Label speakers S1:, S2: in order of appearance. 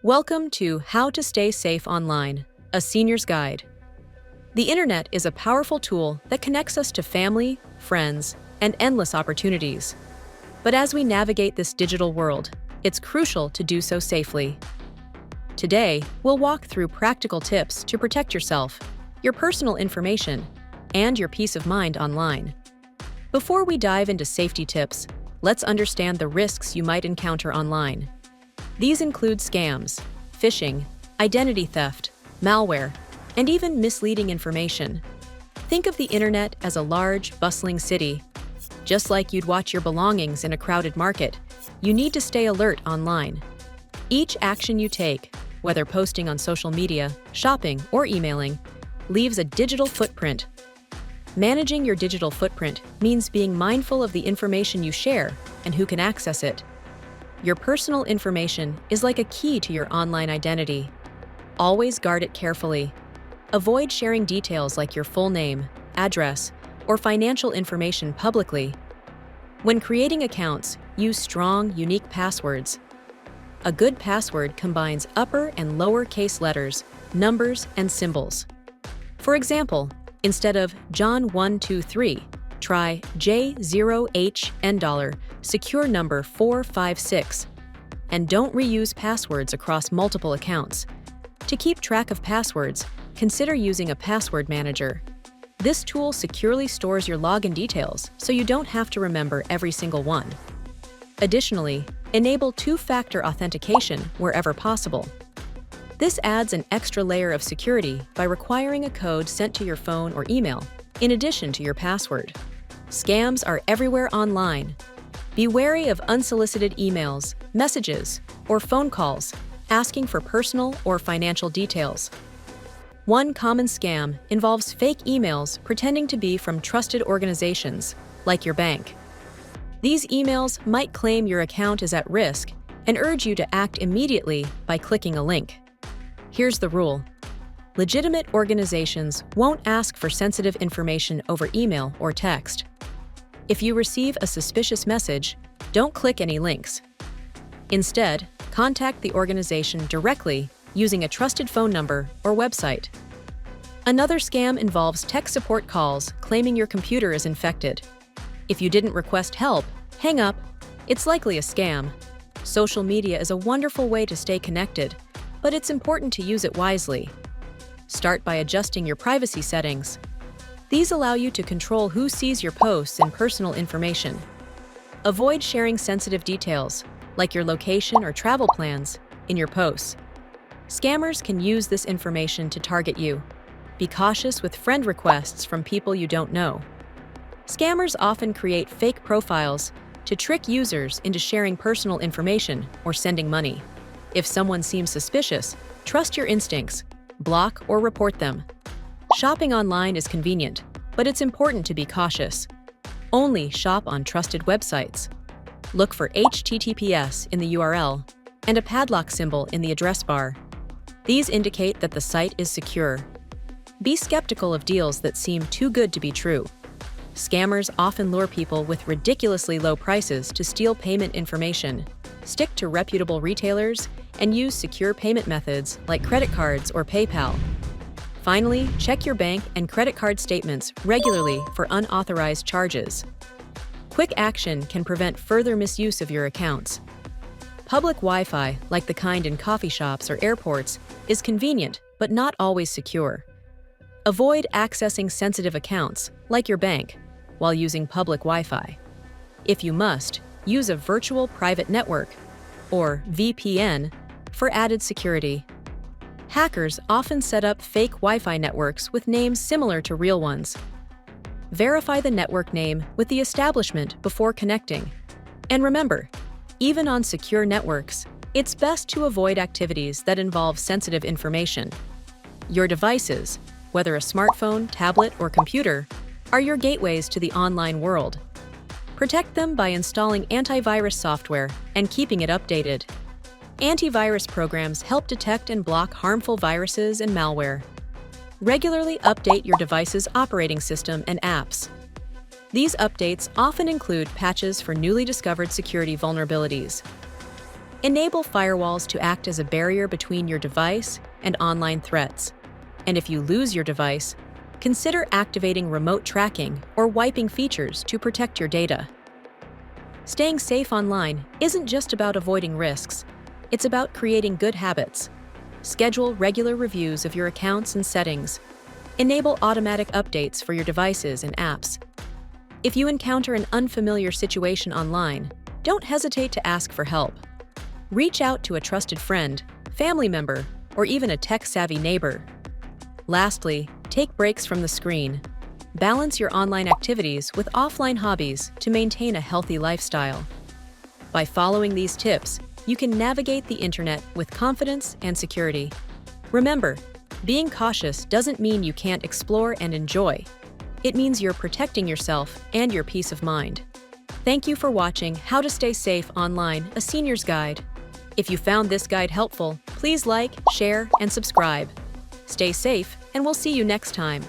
S1: Welcome to How to Stay Safe Online, a senior's guide. The internet is a powerful tool that connects us to family, friends, and endless opportunities. But as we navigate this digital world, it's crucial to do so safely. Today, we'll walk through practical tips to protect yourself, your personal information, and your peace of mind online. Before we dive into safety tips, let's understand the risks you might encounter online. These include scams, phishing, identity theft, malware, and even misleading information. Think of the internet as a large, bustling city. Just like you'd watch your belongings in a crowded market, you need to stay alert online. Each action you take, whether posting on social media, shopping, or emailing, leaves a digital footprint. Managing your digital footprint means being mindful of the information you share and who can access it. Your personal information is like a key to your online identity. Always guard it carefully. Avoid sharing details like your full name, address, or financial information publicly. When creating accounts, use strong, unique passwords. A good password combines upper and lower case letters, numbers, and symbols. For example, instead of John123, try J0HN secure number 456. And don't reuse passwords across multiple accounts. To keep track of passwords, consider using a password manager. This tool securely stores your login details, so you don't have to remember every single one. Additionally, enable two-factor authentication wherever possible. This adds an extra layer of security by requiring a code sent to your phone or email, in addition to your password. Scams are everywhere online. Be wary of unsolicited emails, messages, or phone calls asking for personal or financial details. One common scam involves fake emails pretending to be from trusted organizations, like your bank. These emails might claim your account is at risk and urge you to act immediately by clicking a link. Here's the rule. Legitimate organizations won't ask for sensitive information over email or text. If you receive a suspicious message, don't click any links. Instead, contact the organization directly using a trusted phone number or website. Another scam involves tech support calls claiming your computer is infected. If you didn't request help, hang up. It's likely a scam. Social media is a wonderful way to stay connected, but it's important to use it wisely. Start by adjusting your privacy settings. These allow you to control who sees your posts and personal information. Avoid sharing sensitive details, like your location or travel plans, in your posts. Scammers can use this information to target you. Be cautious with friend requests from people you don't know. Scammers often create fake profiles to trick users into sharing personal information or sending money. If someone seems suspicious, trust your instincts. Block or report them. Shopping online is convenient, but it's important to be cautious. Only shop on trusted websites. Look for HTTPS in the URL and a padlock symbol in the address bar. These indicate that the site is secure. Be skeptical of deals that seem too good to be true. Scammers often lure people with ridiculously low prices to steal payment information. Stick to reputable retailers and use secure payment methods like credit cards or PayPal. Finally, check your bank and credit card statements regularly for unauthorized charges. Quick action can prevent further misuse of your accounts. Public Wi-Fi, like the kind in coffee shops or airports, is convenient but not always secure. Avoid accessing sensitive accounts, like your bank, while using public Wi-Fi. If you must, use a virtual private network, or VPN, for added security. Hackers often set up fake Wi-Fi networks with names similar to real ones. Verify the network name with the establishment before connecting. And remember, even on secure networks, it's best to avoid activities that involve sensitive information. Your devices, whether a smartphone, tablet, or computer, are your gateways to the online world. Protect them by installing antivirus software and keeping it updated. Antivirus programs help detect and block harmful viruses and malware. Regularly update your device's operating system and apps. These updates often include patches for newly discovered security vulnerabilities. Enable firewalls to act as a barrier between your device and online threats. And if you lose your device, consider activating remote tracking or wiping features to protect your data. Staying safe online isn't just about avoiding risks, it's about creating good habits. Schedule regular reviews of your accounts and settings. Enable automatic updates for your devices and apps. If you encounter an unfamiliar situation online, don't hesitate to ask for help. Reach out to a trusted friend, family member, or even a tech-savvy neighbor. Lastly, take breaks from the screen. Balance your online activities with offline hobbies to maintain a healthy lifestyle. By following these tips, you can navigate the internet with confidence and security. Remember, being cautious doesn't mean you can't explore and enjoy. It means you're protecting yourself and your peace of mind. Thank you for watching How to Stay Safe Online, a Senior's Guide. If you found this guide helpful, please like, share, and subscribe. Stay safe, and we'll see you next time.